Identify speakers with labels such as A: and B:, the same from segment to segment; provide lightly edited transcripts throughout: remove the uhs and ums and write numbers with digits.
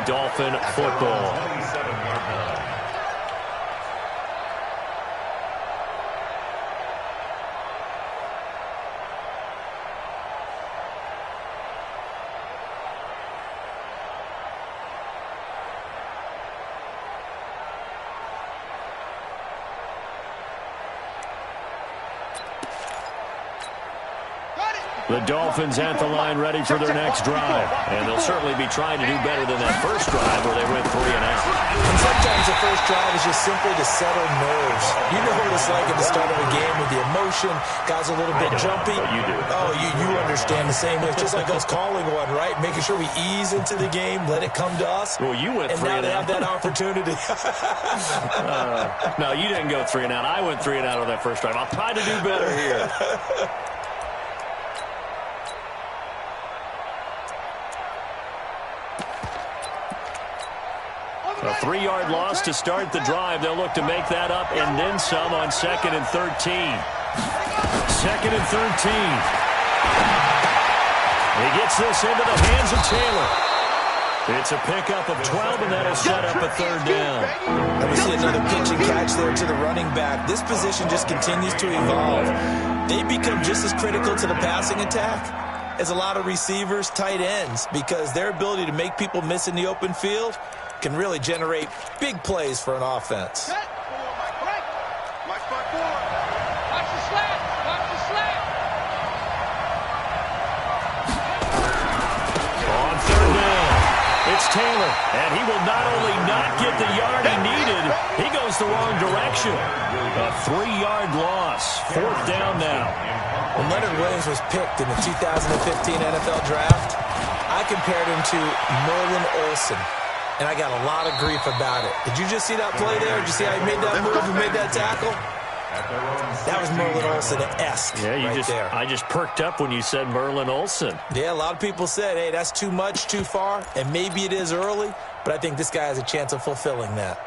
A: be Dolphin football. The Dolphins at the line ready for their next drive. And they'll certainly be trying to do better than that first drive where they went 3 and out.
B: And sometimes the first drive is just simply to settle nerves. You know what it's like at the start of a game with the emotion. Guys are a little bit jumpy.
A: But you do.
B: Oh, you understand the same way. It's just like us calling one, right? Making sure we ease into the game, let it come to us.
A: Well, you went 3 and out.
B: And now they have that opportunity.
A: No, you didn't go 3 and out. I went 3 and out on that first drive. I'll try to do better here. A 3-yard loss to start the drive. They'll look to make that up and then some on 2nd and 13. 2nd and 13. He gets this into the hands of Taylor. It's a pickup of 12, and that'll set up a 3rd down.
B: And we see another pitch and catch there to the running back. This position just continues to evolve. They become just as critical to the passing attack as a lot of receivers, tight ends, because their ability to make people miss in the open field can really generate big plays for an offense.
C: Watch the slant. Watch the slant.
A: On 3rd down, it's Taylor, and he will not only not get the yard he needed, he goes the wrong direction. A 3-yard loss. 4th down now.
B: When Leonard Williams was picked in the 2015 NFL Draft, I compared him to Merlin Olsen. And I got a lot of grief about it. Did you just see that play there? Did you see how he made that move and made that tackle? That was Merlin Olsen-esque there.
A: I just perked up when you said Merlin Olsen.
B: Yeah, a lot of people said, hey, that's too much, too far, and maybe it is early, but I think this guy has a chance of fulfilling that.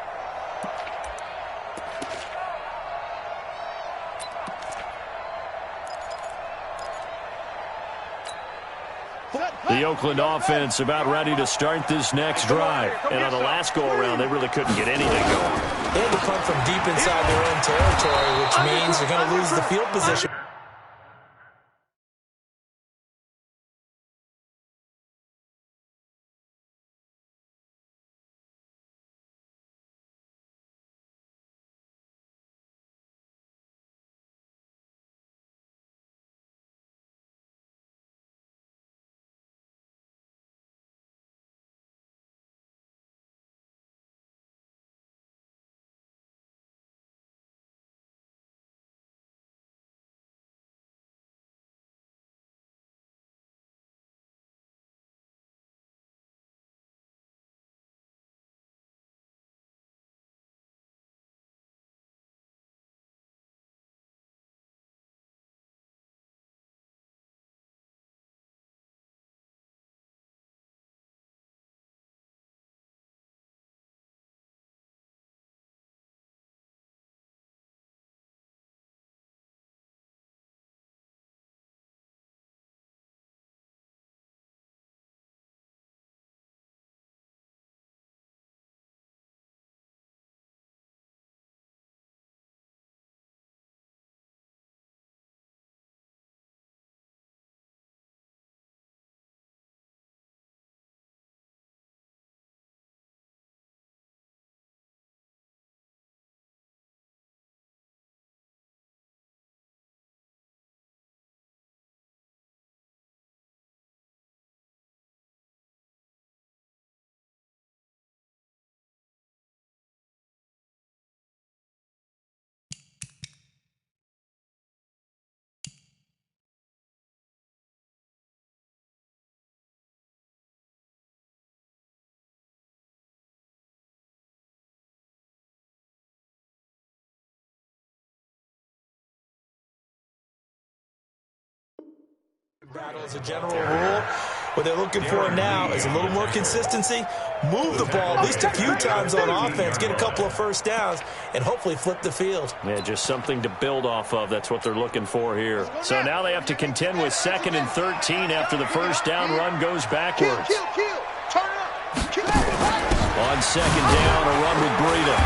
A: The Oakland offense about ready to start this next drive. And on the last go-around, they really couldn't get anything going.
B: They had to punt from deep inside their own territory, which means they're going to lose the field position. Battle as a general rule. What they're looking for now is a little more consistency, move the ball at least a few times on offense, get a couple of first downs, and hopefully flip the field.
A: Yeah, just something to build off of. That's what they're looking for here. So now they have to contend with 2nd and 13 after the first down run goes backwards.
C: Kill. Turn up. Kill.
A: On second down, a run with Breida.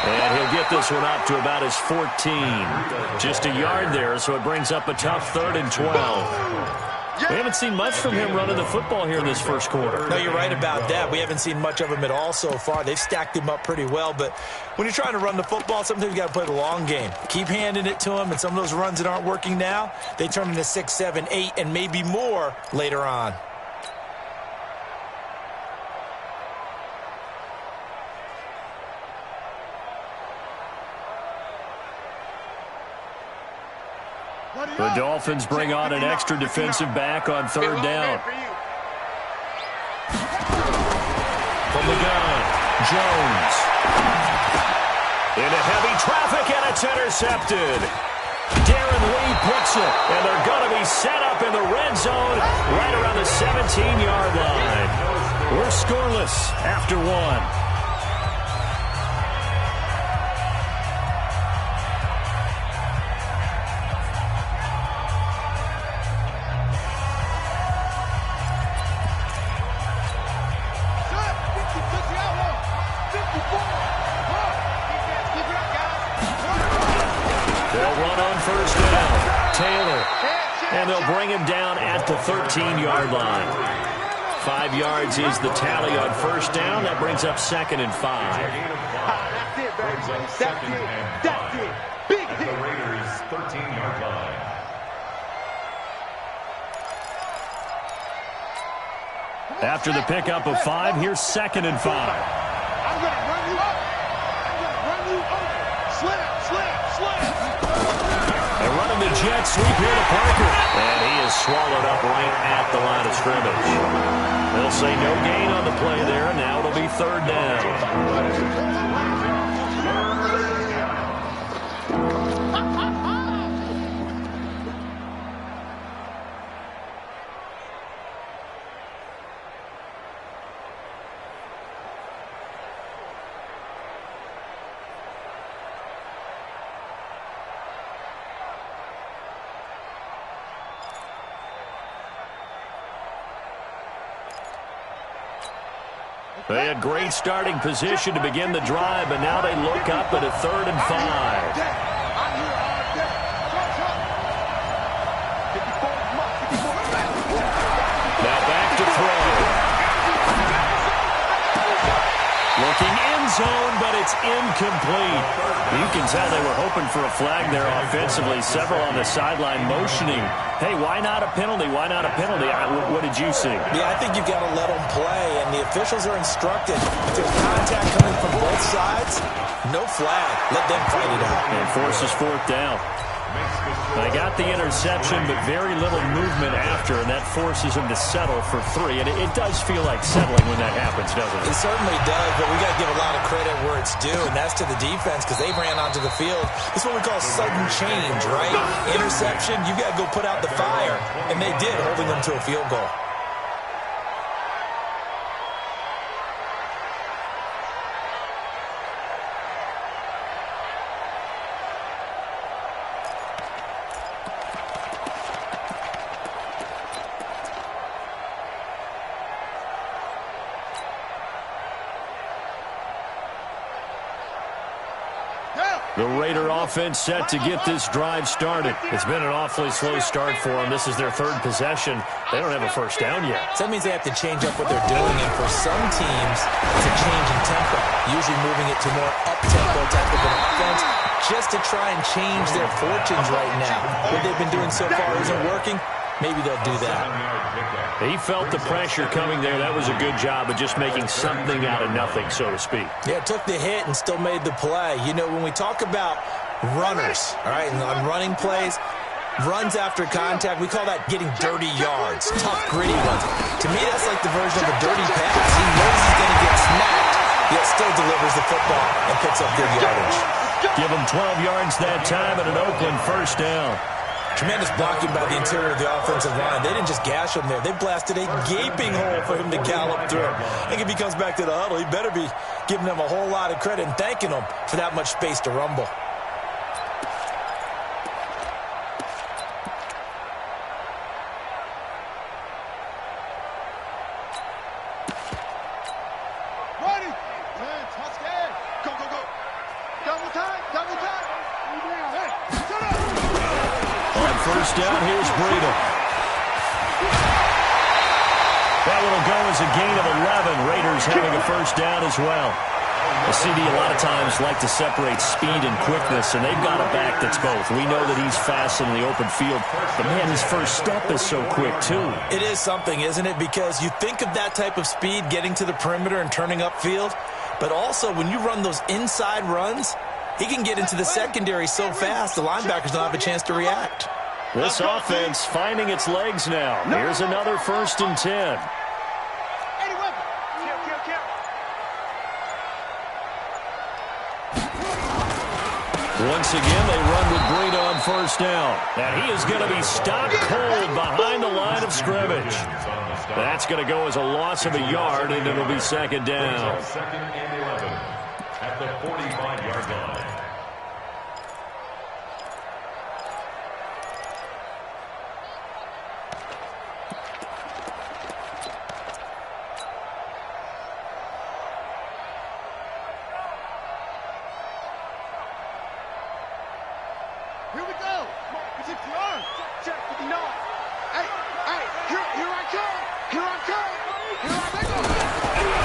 A: And he'll get this one up to about his 14. Just a yard there, so it brings up a tough 3rd and 12. We haven't seen much from him running the football here in this first quarter.
B: No, you're right about that. We haven't seen much of him at all so far. They've stacked him up pretty well, but when you're trying to run the football, sometimes you got to play the long game. Keep handing it to him, and some of those runs that aren't working now, they turn into 6, 7, 8, and maybe more later on.
A: The Dolphins bring on an extra defensive back on 3rd down. From the gun, Jones. Into heavy traffic, and it's intercepted. Darren Lee picks it, and they're going to be set up in the red zone right around the 17-yard line. We're scoreless after 1. And they'll bring him down at the 13-yard line. 5 yards is the tally on 1st down. That brings up 2nd and 5.
D: That's it, baby. That's it. Big hit. The Raiders' 13-yard line.
A: After the pickup of 5, here's 2nd and 5.
D: I'm going to run you up. I'm going to run you over. Slam.
A: They're running the jet sweep here to Parker. And he is swallowed up right at the line of scrimmage. They'll say no gain on the play there. Now it'll be 3rd down. They had great starting position to begin the drive, but now they look up at a 3rd and 5. Now back to throw. Looking end zone, but it's incomplete. You can tell they were hoping for a flag there offensively. Several on the sideline motioning. Hey, why not a penalty? Why not a penalty? What did you see?
B: Yeah, I think you've got to let them play, and the officials are instructed. If there's contact coming from both sides, no flag. Let them fight it out.
A: And forces 4th down. They got the interception, but very little movement after, and that forces him to settle for 3. And it does feel like settling when that happens, doesn't it?
B: It certainly does, but we got to give a lot of credit where it's due, and that's to the defense because they ran onto the field. This is what we call sudden change, right? Interception, you got to go put out the fire, and they did, holding them to a field goal.
A: The Raider offense set to get this drive started. It's been an awfully slow start for them. This is their 3rd possession. They don't have a 1st down yet.
B: So that means they have to change up what they're doing, and for some teams, it's a change in tempo, usually moving it to more up-tempo type of an offense, just to try and change their fortunes right now. What they've been doing so far isn't working. Maybe they'll do that.
A: He felt the pressure coming there. That was a good job of just making something out of nothing, so to speak.
B: Yeah, took the hit and still made the play. You know, when we talk about runners, all right, and on running plays, runs after contact, we call that getting dirty yards, tough, gritty ones. To me, that's like the version of a dirty pass. He knows he's going to get smacked, yet still delivers the football and picks up good yardage.
A: Give him 12 yards that time and an Oakland 1st down.
B: Tremendous blocking by the interior of the offensive line. They didn't just gash him there. They blasted a gaping hole for him to gallop through. I think if he comes back to the huddle, he better be giving them a whole lot of credit and thanking them for that much space to rumble.
A: first down. Here's Breida. That one will go as a gain of 11. Raiders having a first down as well. The CD a lot of times like to separate speed and quickness, and they've got a back that's both. We know that he's fast in the open field, but man, his first step is so quick too.
B: It is something, isn't it? Because you think of that type of speed getting to the perimeter and turning upfield, but also when you run those inside runs, he can get into the secondary so fast the linebackers don't have a chance to react.
A: This offense finding its legs now. Here's another 1st and 10. Once again, they run with Breida on first down. And he is going to be stopped cold behind the line of scrimmage. That's going to go as a loss of a yard, and it'll be 2nd down.
D: 2nd and 11 at the 45-yard line.
C: Here we go. Is it your arm? Check 59. Hey, here I come. Here I come. Here I go.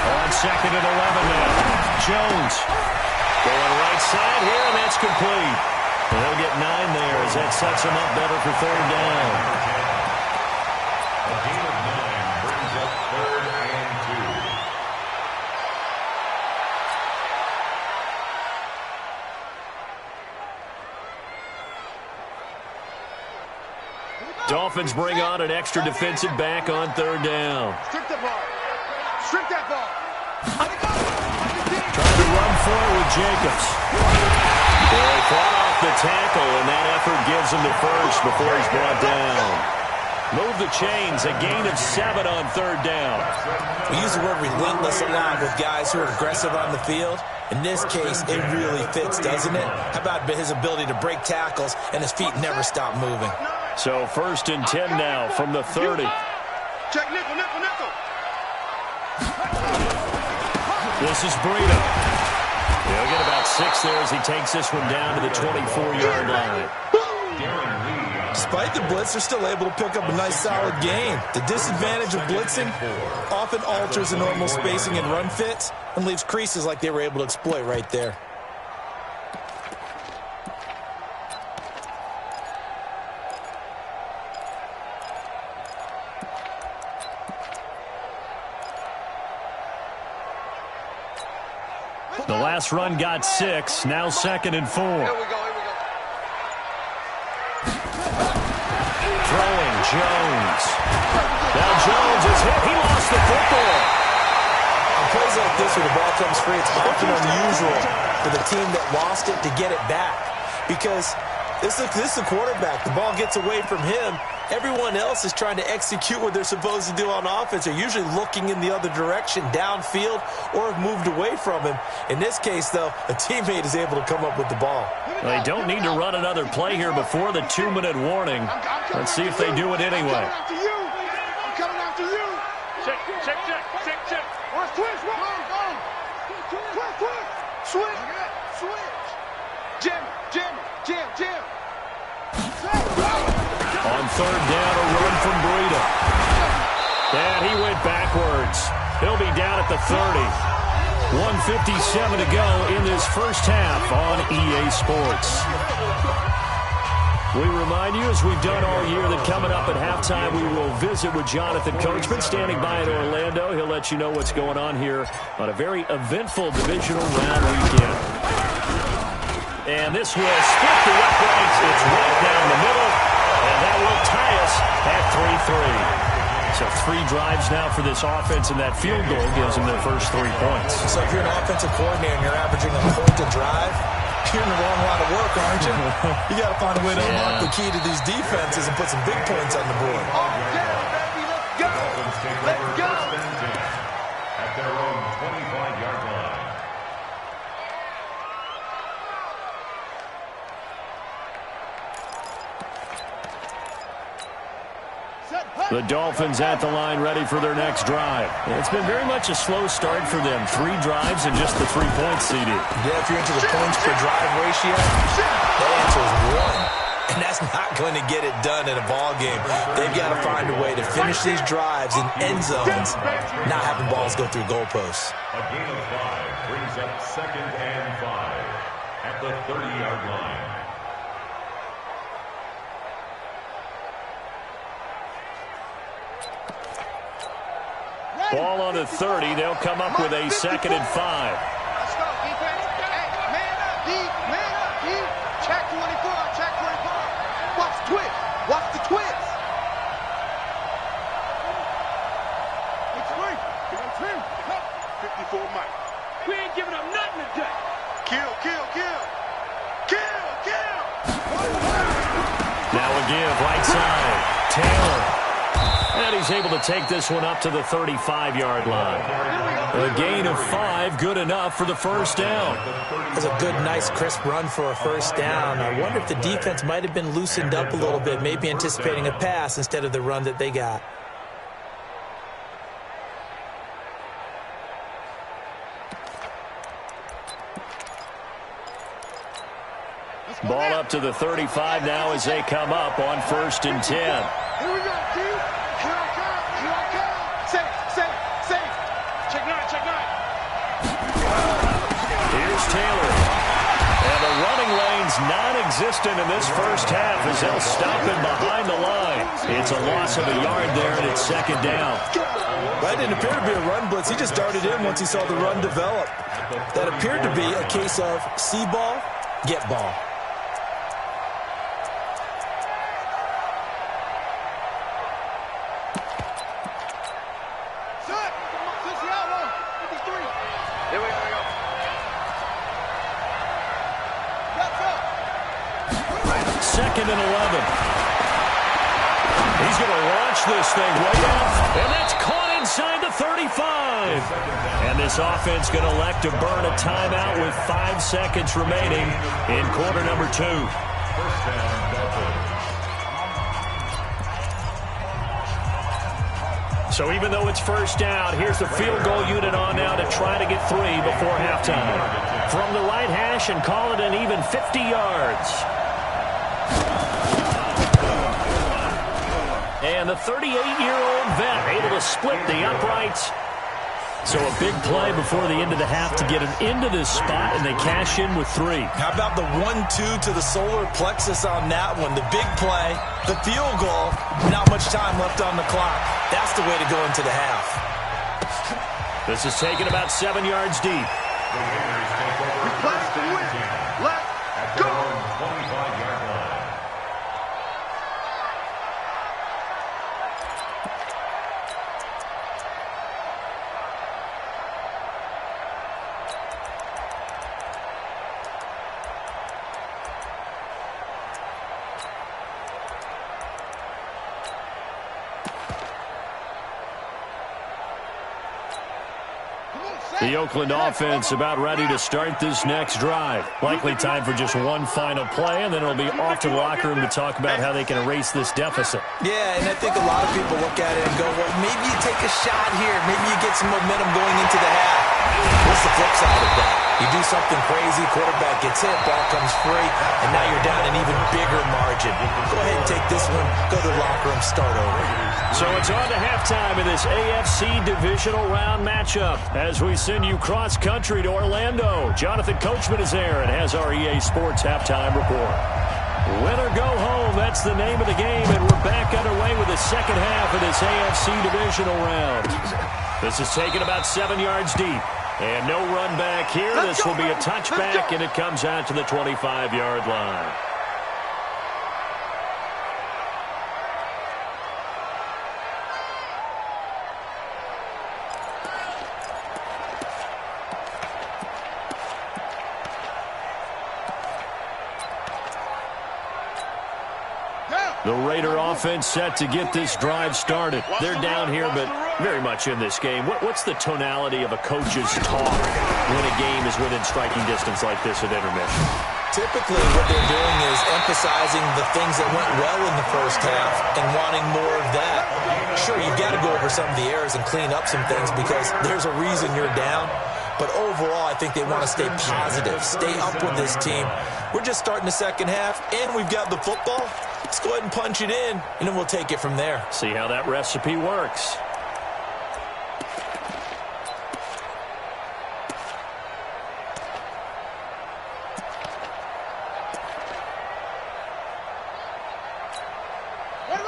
A: On 2nd and 11 now. Jones going right side here, and that's complete. And they'll get 9 there as that sets them up better for 3rd down.
D: A gain of 9 brings up 3rd and 2.
A: Dolphins bring on an extra defensive back on 3rd down.
C: Strip that ball. Strip that ball.
A: Trying to run for it with Jacobs. They fought off the tackle, and that effort gives him the first before he's brought down. Move the chains, a gain of 7 on 3rd down.
B: We use the word relentless a lot with guys who are aggressive on the field. In this case, it really fits, doesn't it? How about his ability to break tackles and his feet never stop moving?
A: So 1st and 10 now from the 30.
C: Check nickel, nickel, nickel.
A: This is Breida. He'll get about 6 there as he takes this one down to the 24-yard line.
B: Despite the blitz, they're still able to pick up a nice solid gain. The disadvantage of blitzing often alters the normal spacing and run fits and leaves creases like they were able to exploit right there.
A: The last run got 6, now 2nd and 4.
C: Here we go.
A: Throwing, Jones. Now Jones is hit. He lost the football.
B: On plays like this where the ball comes free, it's often unusual for the team that lost it to get it back. Because this is the quarterback. The ball gets away from him. Everyone else is trying to execute what they're supposed to do on offense. They're usually looking in the other direction, downfield, or have moved away from him. In this case, though, a teammate is able to come up with the ball.
A: They don't need to run another play here before the 2-minute warning. Let's see if they do it anyway.
C: I'm coming after you. Check. Watch twitch. Switch. Jam.
A: On 3rd down, a run from Breida. And he went backwards. He'll be down at the 30. 1:57 to go in this first half on EA Sports. We remind you, as we've done all year, that coming up at halftime, we will visit with Jonathan Coachman standing by in Orlando. He'll let you know what's going on here on a very eventful divisional round weekend. And this will split the uprights. It's right down the middle. And that will tie us at 3-3. So 3 drives now for this offense, and that field goal gives them their first 3 points.
B: So if you're an offensive coordinator and you're averaging a point a drive, you're in the wrong line of work, aren't you? You got to find a way to unlock the key to these defenses and put some big points on the board.
C: Let's go.
D: At their own 25-yard line.
A: The Dolphins at the line ready for their next drive. It's been very much a slow start for them. 3 drives and just the 3 points, CD.
B: Yeah, if you're into the points per drive ratio, the answer is 1. And that's not discipline to get it done in a ball game. They've got to find a way to finish these drives in end zones, not having balls go through goalposts.
D: A gain of 5 brings up 2nd and 5 at the 30-yard line.
A: Ball on the 30. They'll come up with a 2nd and 5.
C: Let's go, defense. Hey, man up, D. Man up, D. Check 24, check 24. Watch the twist. Watch the twist. It's free. It's free. 54 Mike. We ain't giving up nothing today. Kill, kill, kill. Kill, kill.
A: Now a give, right side. Taylor. And he's able to take this one up to the 35-yard line. A gain of 5, good enough for the first down.
B: That's a good, nice, crisp run for a first down. I wonder if the defense might have been loosened up a little bit, maybe anticipating a pass instead of the run that they got.
A: Ball up to the 35 now as they come up on 1st and 10.
C: Here we go, D. Here I come. Here I come. Safe. Check 9, check 9.
A: Here's Taylor. And the running lane's non-existent in this first half as they'll stop him behind the line. It's a loss of a yard there, and it's 2nd down.
B: That didn't appear to be a run blitz. He just darted in once he saw the run develop. That appeared to be a case of see ball, get ball.
A: Second and 11. He's going to launch this thing way out, and that's caught inside the 35. And this offense going to elect to burn a timeout with 5 seconds remaining in quarter number 2.
D: First down, Dolphins.
A: So even though it's first down, here's the field goal unit on now to try to get 3 before halftime. From the right hash and call it an even 50 yards. And the 38-year-old vet able to split the uprights. So a big play before the end of the half to get him into this spot, and they cash in with 3.
B: How about the 1-2 to the solar plexus on that one? The big play, the field goal, not much time left on the clock. That's the way to go into the half.
A: This is taken about 7 yards deep.
D: The Raiders take over first and 10 at their own 25-yard line.
A: The Oakland offense about ready to start this next drive. Likely time for just one final play, and then it'll be off to the locker room to talk about how they can erase this deficit.
B: Yeah, and I think a lot of people look at it and go, well, maybe you take a shot here. Maybe you get some momentum going into the half. What's the flip side of that? You do something crazy, quarterback gets hit, ball comes free, and now you're down an even bigger margin. Go ahead and take this one, go to the locker room, start over.
A: So it's on to halftime in this AFC divisional round matchup as we send you cross-country to Orlando. Jonathan Coachman is there and has our EA Sports halftime report. Win or go home, that's the name of the game, and we're back underway with the second half of this AFC divisional round. This is taken about 7 yards deep. And no run back here. This will be a touchback, and it comes out to the 25-yard line. The Raider offense set to get this drive started. They're down here, but very much in this game. What's the tonality of a coach's talk when a game is within striking distance like this at intermission?
B: Typically, what they're doing is emphasizing the things that went well in the first half and wanting more of that. Sure, you've got to go over some of the errors and clean up some things because there's a reason you're down. But overall, I think they want to stay positive, stay up with this team. We're just starting the second half, and we've got the football. Let's go ahead and punch it in, and then we'll take it from there.
A: See how that recipe works.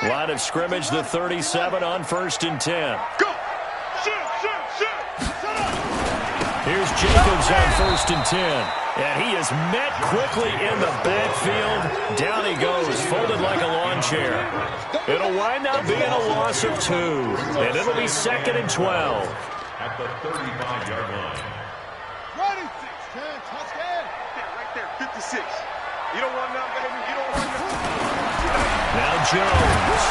A: Line of scrimmage, the 37 on 1st and 10.
C: Go! Shoot!
A: Here's Jacobs on 1st and 10. And he is met quickly in the backfield. Down he goes, folded like a lawn chair. It'll wind up being a loss of 2. And it'll be 2nd and 12.
D: At the 35-yard line.
C: Ready, 6-10, touchdown. Right there, 56. You don't want none, baby. You don't want none.
A: Now Jones.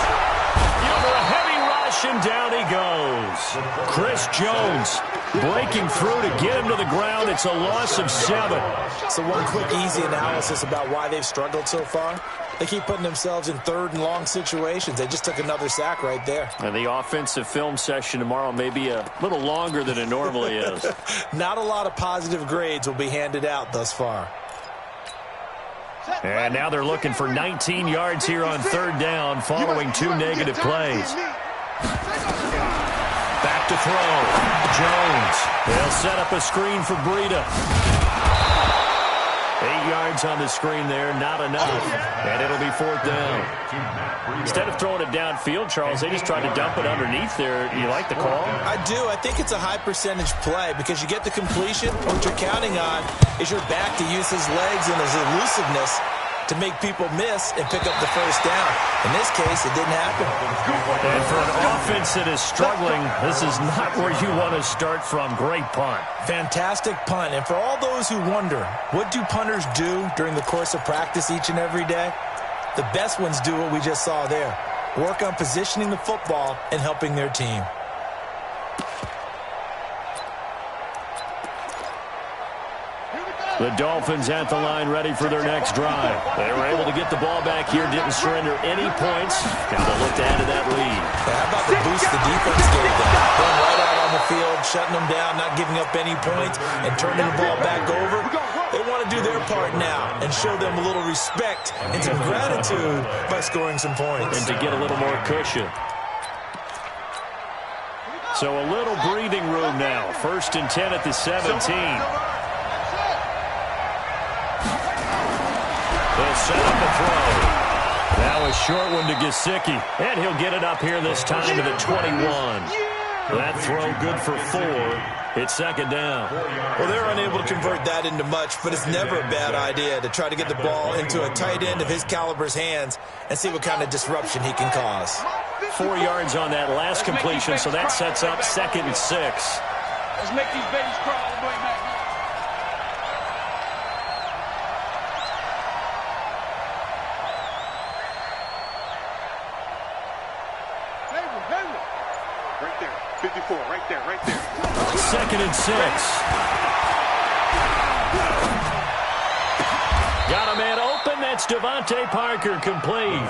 A: Under a heavy rush, and down he goes. Chris Jones breaking through to get him to the ground. It's a loss of 7.
B: So one quick, easy analysis about why they've struggled so far. They keep putting themselves in 3rd and long situations. They just took another sack right there.
A: And the offensive film session tomorrow may be a little longer than it normally is.
B: Not a lot of positive grades will be handed out thus far.
A: And now they're looking for 19 yards here on 3rd down following 2 negative plays. Back to throw. Jones. They'll set up a screen for Breida. 8 yards on the screen there, not enough. And it'll be 4th down. Instead of throwing it downfield, Charles, they just tried to dump it underneath there. You like the call?
B: I do. I think it's a high percentage play because you get the completion. What you're counting on is your back to use his legs and his elusiveness to make people miss and pick up the 1st down. In this case, it didn't happen.
A: And for an offense that is struggling, this is not where you want to start from. Great punt.
B: Fantastic punt. And for all those who wonder, what do punters do during the course of practice each and every day? The best ones do what we just saw there. Work on positioning the football and helping their team.
A: The Dolphins at the line ready for their next drive. They were able to get the ball back here, didn't surrender any points. Now they'll look to add to that lead.
B: How about the boost the defense gave them? Going right out on the field, shutting them down, not giving up any points, and turning the ball back over. They want to do their part now and show them a little respect and some gratitude by scoring some points.
A: And to get a little more cushion. So a little breathing room now. 1st and 10 at the 17. They'll set up a throw. Now a short one to Gesicki. And he'll get it up here this time to the 21. That throw good for 4. It's 2nd down.
B: Well, they're unable to convert that into much, but it's never a bad idea to try to get the ball into a tight end of his caliber's hands and see what kind of disruption he can cause.
A: 4 yards on that last completion, so that sets up 2nd and 6.
C: Let's make these babies crawl all the way back. Right there. 54, right there, right there.
A: 2nd and 6. Got a man open. That's Devontae Parker complete.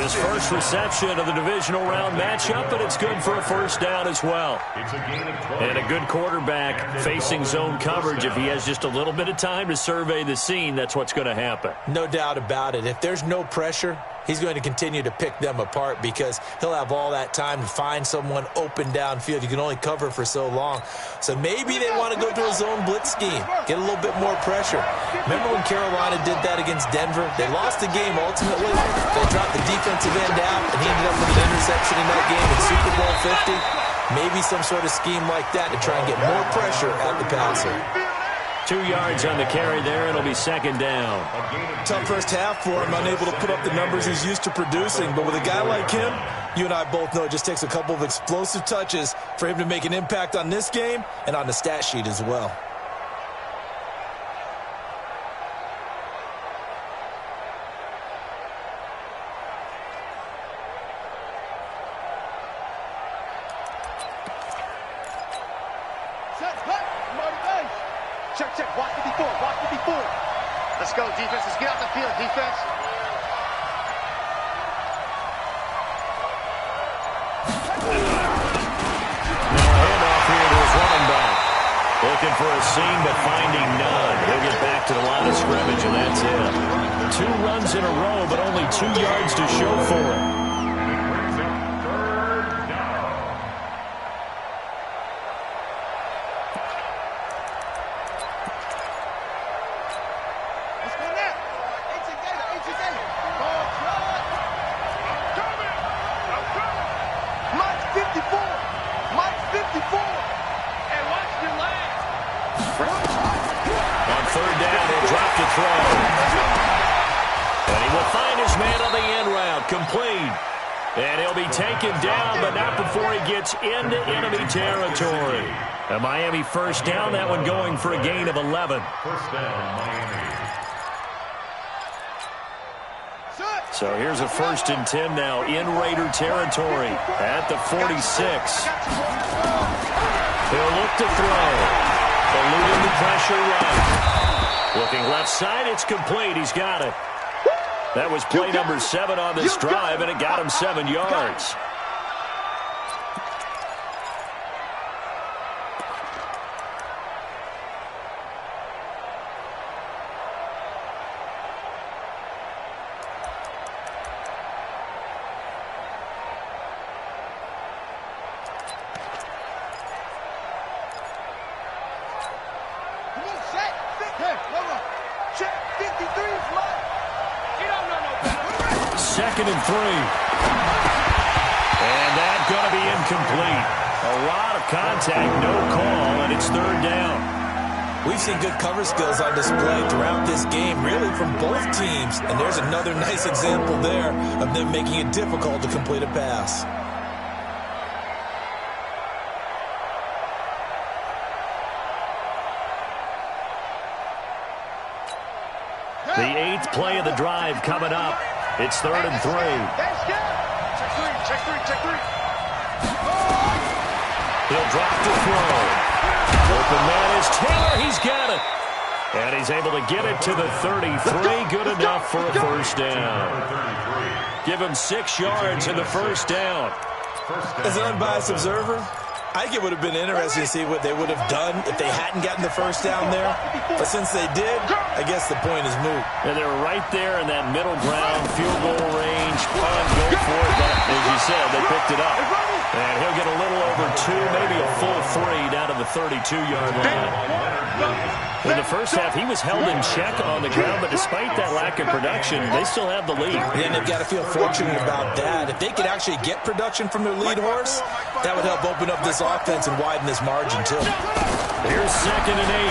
A: His first reception of the divisional round matchup, but it's good for a 1st down as well. And a good quarterback facing zone coverage. If he has just a little bit of time to survey the scene, that's what's going to happen.
B: No doubt about it. If there's no pressure, he's going to continue to pick them apart because he'll have all that time to find someone open downfield. You can only cover for so long. So maybe they want to go to a zone blitz scheme, get a little bit more pressure. Remember when Carolina did that against Denver? They lost the game ultimately. They dropped the defensive end out, and he ended up with an interception in that game in Super Bowl 50. Maybe some sort of scheme like that to try and get more pressure at the passer.
A: 2 yards on the carry there. It'll be 2nd down.
B: Tough first half for him, unable to put up the numbers he's used to producing. But with a guy like him, you and I both know it just takes a couple of explosive touches for him to make an impact on this game and on the stat sheet as well.
C: Check. Watch 54. Let's go, defense. Let's get off the field, defense.
A: Now a handoff here to his running back. Looking for a seam, but finding none. He'll get back to the line of scrimmage, and that's it. 2 runs in a row, but only 2 yards to show for it. And he'll be taken down, but not before he gets into enemy territory. A Miami first down, that one going for a gain of 11.
D: First down, Miami.
A: So here's a 1st and 10 now in Raider territory at the 46. He'll look to throw. Eluding the pressure right. Looking left side, it's complete. He's got it. That was play number 7 on this drive, and it got him 7 yards. Second and 3. And that's going to be incomplete. A lot of contact, no call, and it's 3rd down.
B: We've seen good cover skills on display throughout this game, really from both teams. And there's another nice example there of them making it difficult to complete a pass.
A: The 8th play of the drive coming up. It's 3rd and 3.
C: Check three.
A: He'll drop the throw. Open man is Taylor. He's got it. And he's able to get it to the 33. Good enough for a first down. Give him 6 yards in the first down.
B: As an unbiased observer, I think it would have been interesting to see what they would have done if they hadn't gotten the first down there. But since they did, I guess the point is moot.
A: And they were right there in that middle ground, field goal range, punt, go for it. But as you said, they picked it up. And he'll get a little over 2, maybe a full 3 down to the 32-yard line. In the first half, he was held in check on the ground, but despite that lack of production, they still have the lead.
B: And they've got to feel fortunate about that. If they could actually get production from their lead horse, that would help open up this offense and widen this margin, too.
A: Here's 2nd and 8.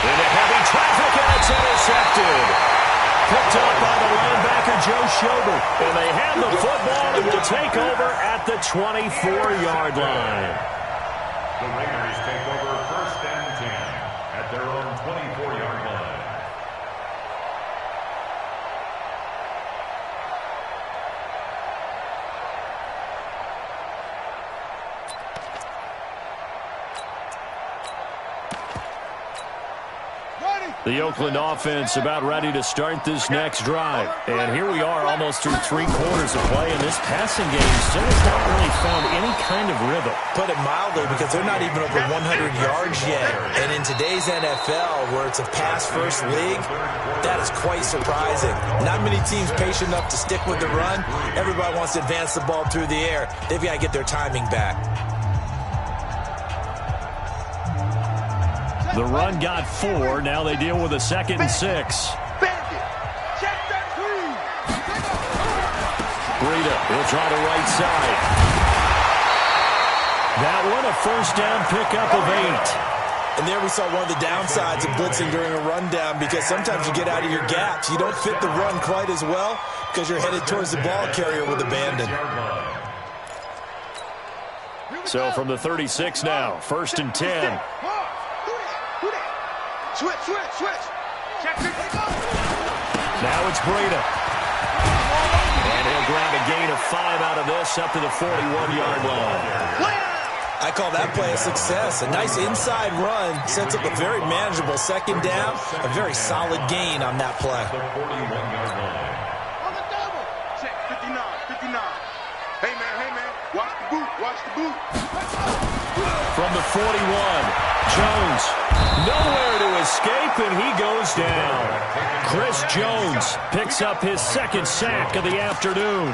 A: Into heavy traffic, and it's intercepted. Picked up by the linebacker, Joe Schobert. And they have the football and will take over at the 24-yard line.
D: The Raiders take over 1st and 10 at their own 24-yard line.
A: The Oakland offense about ready to start this next drive. And here we are almost through 3 quarters of play, and this passing game still has not really found any kind of rhythm.
B: Put it mildly, because they're not even over 100 yards yet. And in today's NFL, where it's a pass-first league, that is quite surprising. Not many teams patient enough to stick with the run. Everybody wants to advance the ball through the air. They've got to get their timing back.
A: The run got 4. Now they deal with a 2nd and 6. Breida, he'll try the right side. That one a first down pickup of 8.
B: And there we saw one of the downsides of blitzing during a rundown, because sometimes you get out of your gaps. You don't fit the run quite as well because you're headed towards the ball carrier with abandon.
A: So from the 36 now, 1st and 10.
C: Switch.
A: Now it's Breida. And he'll grab a gain of 5 out of this up to the 41-yard line.
B: I call that play a success. A nice inside run sets up a very manageable 2nd down. A very solid gain on that play.
D: The 41-yard line.
C: On the double. Check 59. Hey, man, watch the boot, watch the boot.
A: From the 41, Jones, nowhere to escape, and he goes down. Chris Jones picks up his second sack of the afternoon.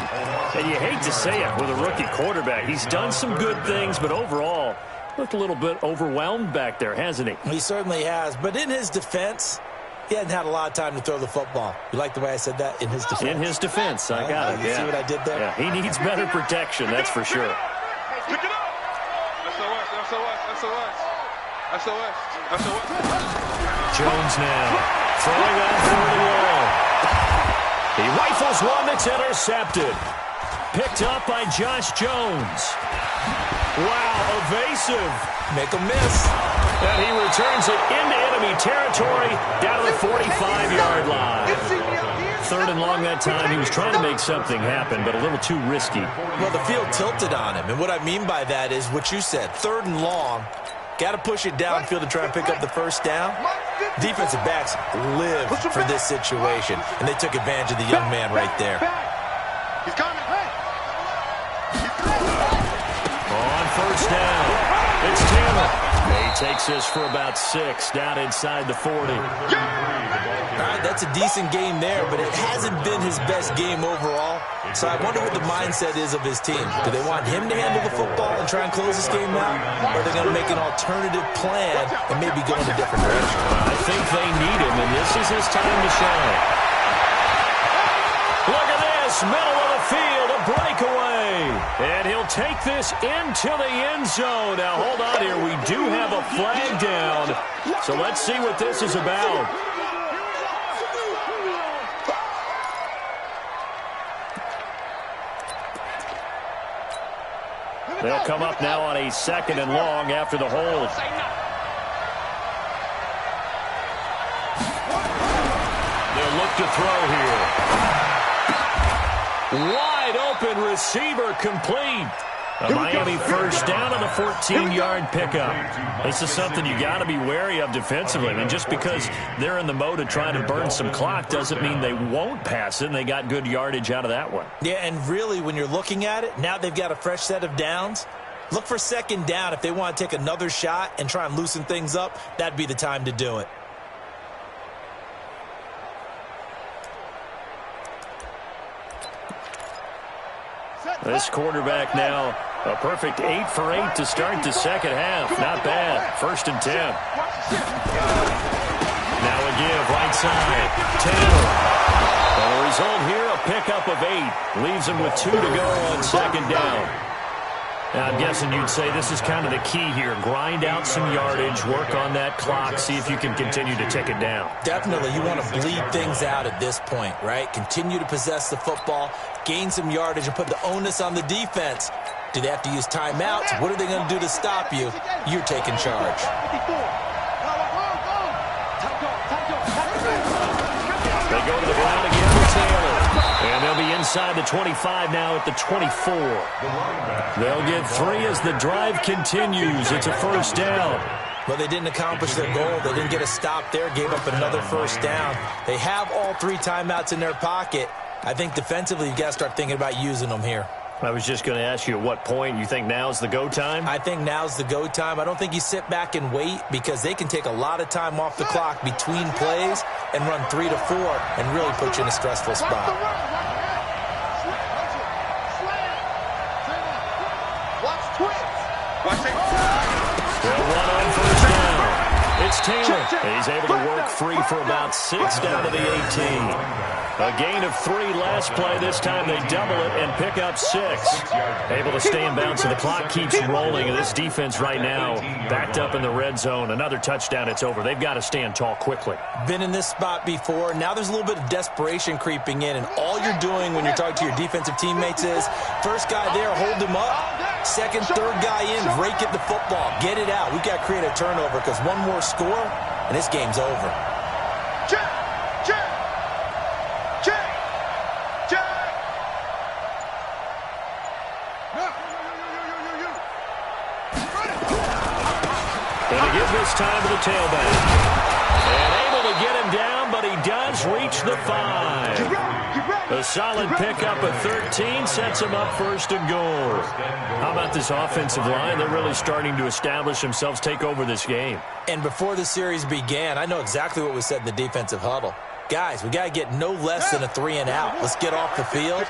A: And you hate to say it with a rookie quarterback. He's done some good things, but overall, looked a little bit overwhelmed back there, hasn't he?
B: He certainly has, but in his defense, he hasn't had a lot of time to throw the football. You like the way I said that? In his defense?
A: In his defense, I got it.
B: You see what I did there?
A: Yeah, he needs better protection, that's for sure.
C: Pick it up. SOS.
A: Jones now throwing on third and long. He rifles one that's intercepted. Picked up by Josh Jones. Wow, evasive.
B: Make a miss.
A: And he returns it into enemy territory down to the 45-yard line. Third and long that time. He was trying to make something happen, but a little too risky.
B: Well, the field tilted on him, and what I mean by that is what you said. Third and long. Got to push it downfield to try and pick up the first down. Defensive backs live for this situation, and they took advantage of the young man right there.
C: He's coming.
A: On first down, it's Taylor. He takes this for about 6 down inside the 40.
B: All right, that's a decent game there, but it hasn't been his best game overall. So I wonder what the mindset is of his team. Do they want him to handle the football and try and close this game out? Or are they going to make an alternative plan and maybe go in a different direction?
A: I think they need him, and this is his time to shine. Look at this, middle of the field, a breakaway. And he'll take this into the end zone. Now, hold on here. We do have a flag down. So let's see what this is about. They'll come up now on a 2nd and long after the hold. They'll look to throw here. Wide open receiver complete. A Miami first down on a 14-yard pickup. This is something you got to be wary of defensively. And just because they're in the mode of trying to burn some clock doesn't mean they won't pass it, and they got good yardage out of that one.
B: Yeah, and really, when you're looking at it, now they've got a fresh set of downs. Look for second down. If they want to take another shot and try and loosen things up, that'd be the time to do it.
A: This quarterback now, a perfect 8 for 8 to start the second half. Not bad. 1st and 10. Now a give, right side. Taylor. And the result here, a pickup of 8. Leaves him with 2 to go on second down. Now, I'm guessing you'd say this is kind of the key here. Grind out some yardage, work on that clock, see if you can continue to tick it down.
B: Definitely. You want to bleed things out at this point, right? Continue to possess the football, gain some yardage, and put the onus on the defense. Do they have to use timeouts? What are they going to do to stop you? You're taking charge.
A: They go to the ground again with Taylor. And they'll be inside the 25 now at the 24. They'll get 3 as the drive continues. It's a first down.
B: Well, they didn't accomplish their goal. They didn't get a stop there, gave up another first down. They have all 3 timeouts in their pocket. I think defensively, you've got to start thinking about using them here.
A: I was just going to ask you at what point you think now's the go time?
B: I think now's the go time. I don't think you sit back and wait because they can take a lot of time off the clock between plays and run 3 to 4 and really put you in a stressful spot.
A: They'll run on first down. It's Taylor. He's able to work free for about 6 down to the 18. A gain of 3 last play. This time they double it and pick up 6. Able to stay in bounds, so the clock keeps rolling. And this defense right now backed up in the red zone. Another touchdown, it's over. They've got to stand tall quickly.
B: Been in this spot before. Now there's a little bit of desperation creeping in. And all you're doing when you're talking to your defensive teammates is first guy there, hold him up. Second, third guy in, rake at the football. Get it out. We've got to create a turnover because one more score and this game's over.
A: This time to the tailback. And able to get him down, but he does reach the 5. A solid pickup of 13 sets them up first and goal. How about this offensive line? They're really starting to establish themselves, take over this game.
B: And before the series began, I know exactly what was said in the defensive huddle. Guys, we got to get no less than a 3-and-out. Let's get off the field.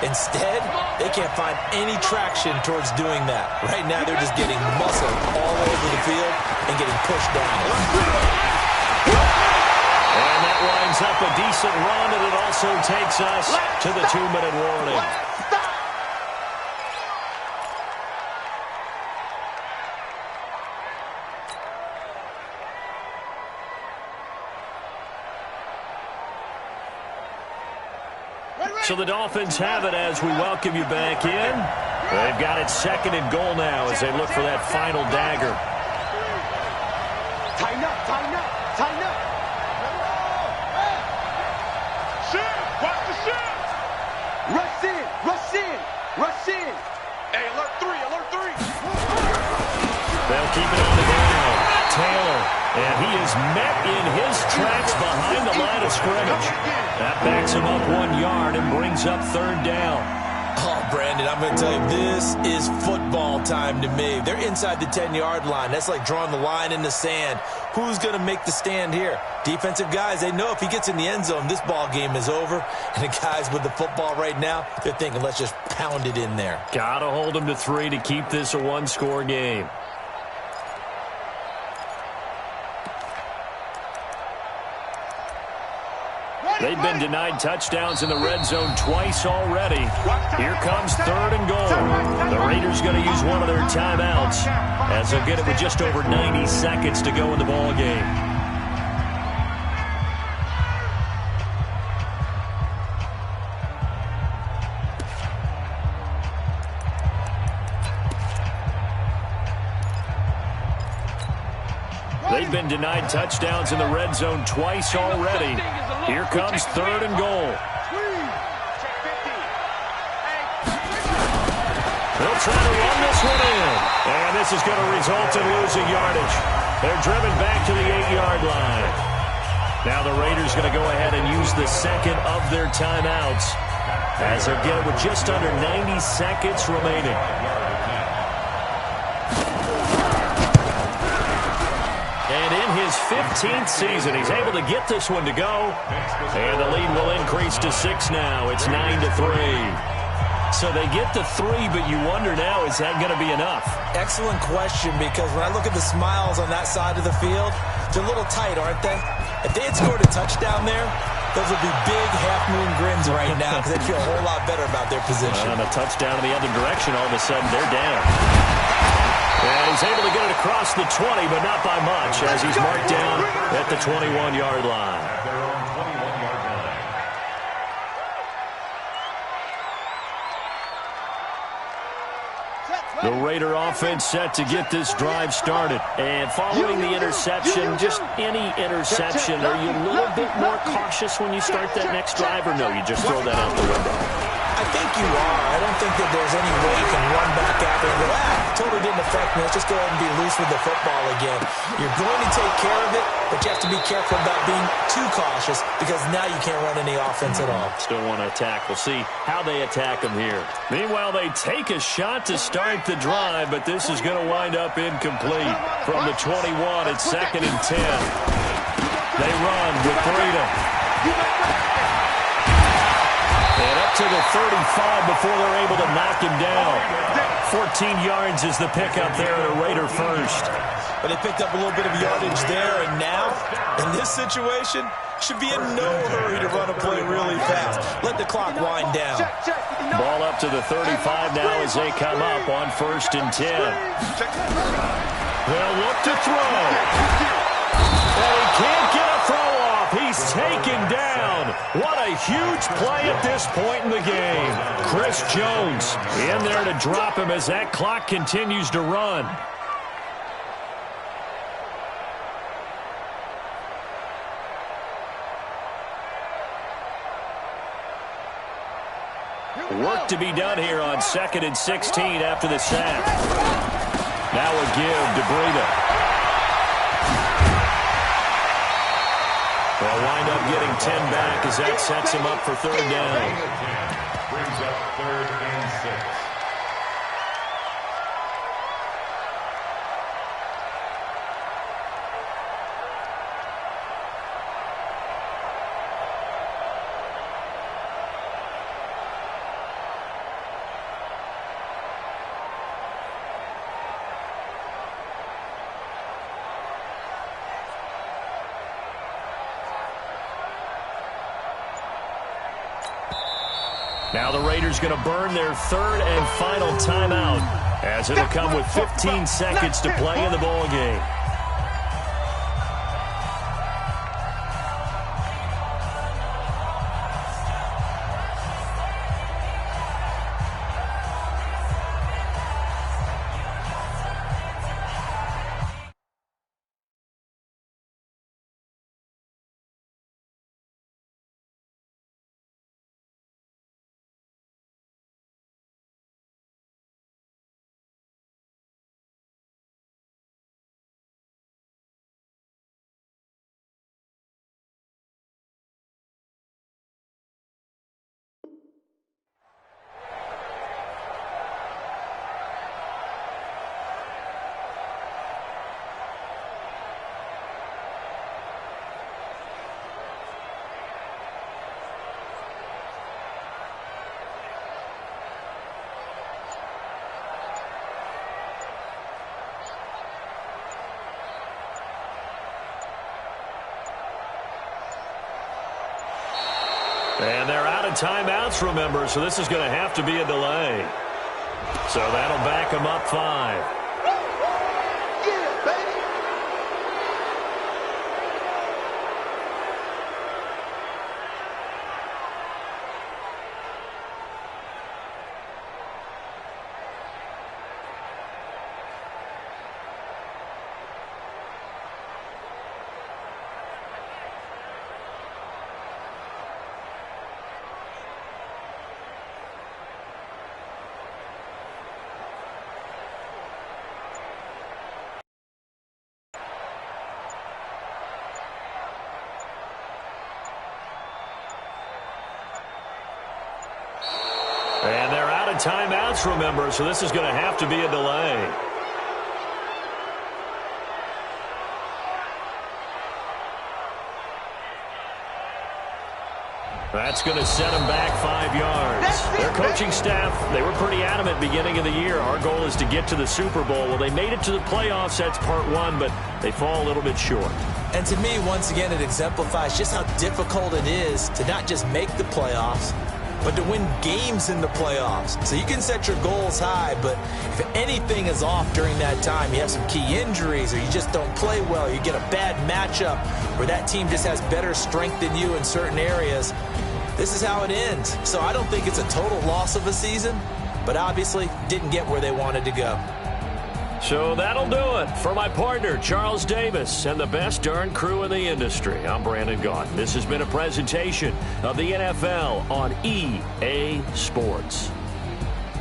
B: Instead, they can't find any traction towards doing that. Right now, they're just getting muscled all over the field and getting pushed down.
A: And that winds up a decent run, and it also takes us to the 2-minute warning. So the Dolphins have it as we welcome you back in. They've got it 2nd and goal now as they look for that final dagger.
C: Tighten up, tighten up, tighten up. Shit, watch the shit. Rush in, rush in, rush in. Hey, alert 3, alert 3.
A: They'll keep it on the ground. Taylor, and he is met in his tracks behind the line of scrimmage. That backs him up 1 yard and brings up 3rd down.
B: Oh, Brandon, I'm going to tell you, this is football time to me. They're inside the 10-yard line. That's like drawing the line in the sand. Who's going to make the stand here? Defensive guys, they know if he gets in the end zone, this ball game is over. And the guys with the football right now, they're thinking, let's just pound it in there.
A: Got to hold him to 3 to keep this a 1-score game. They've been denied touchdowns in the red zone twice already. Here comes 3rd and goal. The Raiders going to use one of their timeouts as they'll get it with just over 90 seconds to go in the ball game. They've been denied touchdowns in the red zone twice already. Here comes 3rd and goal. They'll try to run this one in. And this is going to result in losing yardage. They're driven back to the 8-yard line. Now the Raiders going to go ahead and use the 2nd of their timeouts as they'll get it with just under 90 seconds remaining. And in his 15th season, he's able to get this one to go. And the lead will increase to 6 now. It's 9-3. So they get the 3, but you wonder now, is that going to be enough?
B: Excellent question, because when I look at the smiles on that side of the field, they're a little tight, aren't they? If they had scored a touchdown there, those would be big half-moon grins right now because they'd feel a whole lot better about their position.
A: And a touchdown in the other direction, all of a sudden they're down. And he's able to get it across the 20, but not by much, as he's marked down at the 21-yard line. The Raider offense set to get this drive started. And following the interception, just any interception, are you a little bit more cautious when you start that next drive, or no, you just throw that out the window?
B: I think you are. I don't think that there's any way you can run back after and go, totally didn't affect me. Let's just go ahead and be loose with the football again. You're going to take care of it, but you have to be careful about being too cautious because now you can't run any offense at all.
A: Still want to attack. We'll see how they attack them here. Meanwhile, they take a shot to start the drive, but this is going to wind up incomplete. From the 21, it's 2nd and 10. They run with freedom. And up to the 35 before they're able to knock him down. 14 yards is the pickup there at a Raider first.
B: But they picked up a little bit of yardage there, and now, in this situation, should be in no hurry to run a play really fast. Let the clock wind down.
A: Ball up to the 35 now as they come up on 1st and 10. They'll look to throw. And he can't get a throw off. He's taken down. What a huge play at this point in the game. Chris Jones in there to drop him as that clock continues to run. Work to be done here on 2nd and 16 after the sack. Now a give to Breida. They'll wind up getting 10 back as that sets him up for third down.
D: Brings up 3rd and 6.
A: Now the Raiders going to burn their 3rd and final timeout as it'll come with 15 seconds to play in the ball game. And they're out of timeouts, remember, so this is going to have to be a delay. So that'll back them up 5. And they're out of timeouts, remember, so this is going to have to be a delay. That's going to set them back 5 yards. Their coaching staff, they were pretty adamant beginning of the year. Our goal is to get to the Super Bowl. Well, they made it to the playoffs. That's part 1, but they fall a little bit short.
B: And to me, once again, it exemplifies just how difficult it is to not just make the playoffs, but to win games in the playoffs. So you can set your goals high, but if anything is off during that time, you have some key injuries or you just don't play well, you get a bad matchup where that team just has better strength than you in certain areas, this is how it ends. So I don't think it's a total loss of a season, but obviously didn't get where they wanted to go.
A: So that'll do it for my partner, Charles Davis, and the best darn crew in the industry. I'm Brandon Gaudin. This has been a presentation of the NFL on EA Sports.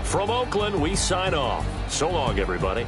A: From Oakland, we sign off. So long, everybody.